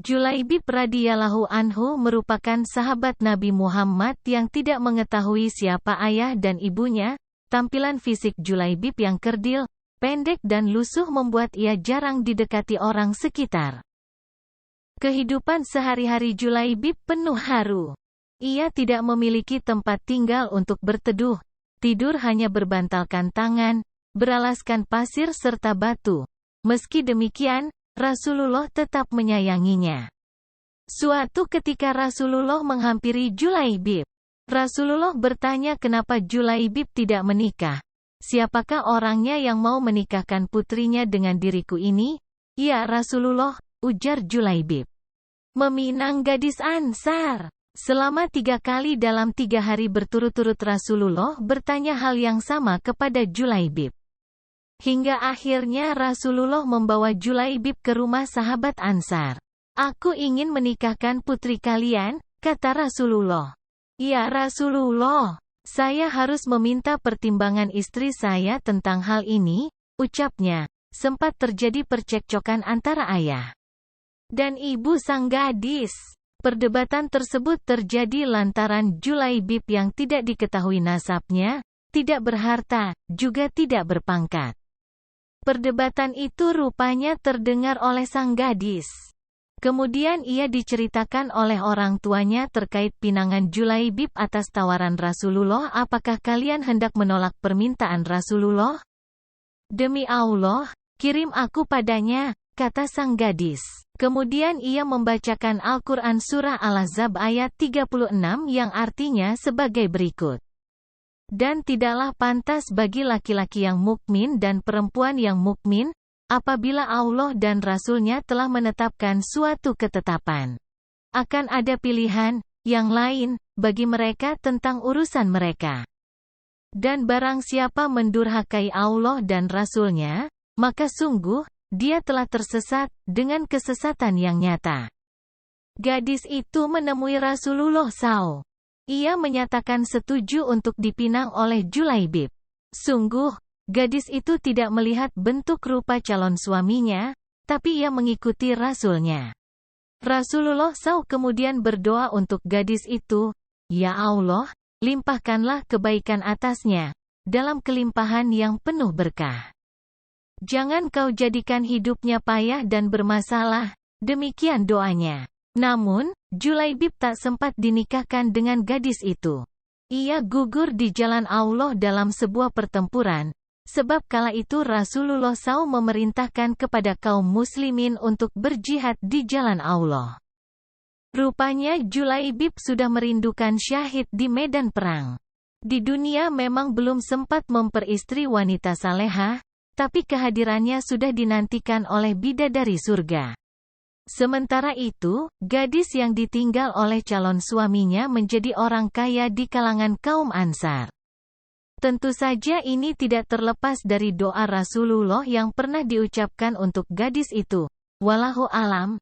Julaibib radhiyallahu anhu merupakan sahabat Nabi Muhammad yang tidak mengetahui siapa ayah dan ibunya. Tampilan fisik Julaibib yang kerdil, pendek dan lusuh membuat ia jarang didekati orang sekitar. Kehidupan sehari-hari Julaibib penuh haru. Ia tidak memiliki tempat tinggal untuk berteduh, tidur hanya berbantalkan tangan, beralaskan pasir serta batu. Meski demikian, Rasulullah tetap menyayanginya. Suatu ketika Rasulullah menghampiri Julaibib. Rasulullah bertanya kenapa Julaibib tidak menikah. Siapakah orangnya yang mau menikahkan putrinya dengan diriku ini? Ya Rasulullah, ujar Julaibib. Meminang gadis Ansar. Selama 3 kali dalam 3 hari berturut-turut Rasulullah bertanya hal yang sama kepada Julaibib. Hingga akhirnya Rasulullah membawa Julaibib ke rumah sahabat Ansar. Aku ingin menikahkan putri kalian, kata Rasulullah. Ya Rasulullah, saya harus meminta pertimbangan istri saya tentang hal ini, ucapnya. Sempat terjadi percekcokan antara ayah dan ibu sang gadis. Perdebatan tersebut terjadi lantaran Julaibib yang tidak diketahui nasabnya, tidak berharta, juga tidak berpangkat. Perdebatan itu rupanya terdengar oleh sang gadis. Kemudian ia diceritakan oleh orang tuanya terkait pinangan Julaibib atas tawaran Rasulullah. Apakah kalian hendak menolak permintaan Rasulullah? Demi Allah, kirim aku padanya, kata sang gadis. Kemudian ia membacakan Al-Quran Surah Al-Ahzab ayat 36 yang artinya sebagai berikut. Dan tidaklah pantas bagi laki-laki yang mukmin dan perempuan yang mukmin, apabila Allah dan Rasul-Nya telah menetapkan suatu ketetapan. Akan ada pilihan yang lain bagi mereka tentang urusan mereka. Dan barang siapa mendurhakai Allah dan Rasul-Nya, maka sungguh, dia telah tersesat dengan kesesatan yang nyata. Gadis itu menemui Rasulullah SAW. Ia menyatakan setuju untuk dipinang oleh Julaibib. Sungguh, gadis itu tidak melihat bentuk rupa calon suaminya, tapi ia mengikuti Rasul-Nya. Rasulullah SAW kemudian berdoa untuk gadis itu, Ya Allah, limpahkanlah kebaikan atasnya, dalam kelimpahan yang penuh berkah. Jangan kau jadikan hidupnya payah dan bermasalah, demikian doanya. Namun, Julaibib tak sempat dinikahkan dengan gadis itu. Ia gugur di jalan Allah dalam sebuah pertempuran, sebab kala itu Rasulullah SAW memerintahkan kepada kaum muslimin untuk berjihad di jalan Allah. Rupanya Julaibib sudah merindukan syahid di medan perang. Di dunia memang belum sempat memperistri wanita salehah, tapi kehadirannya sudah dinantikan oleh bidadari surga. Sementara itu, gadis yang ditinggal oleh calon suaminya menjadi orang kaya di kalangan kaum Ansar. Tentu saja ini tidak terlepas dari doa Rasulullah yang pernah diucapkan untuk gadis itu. Wallahu alam.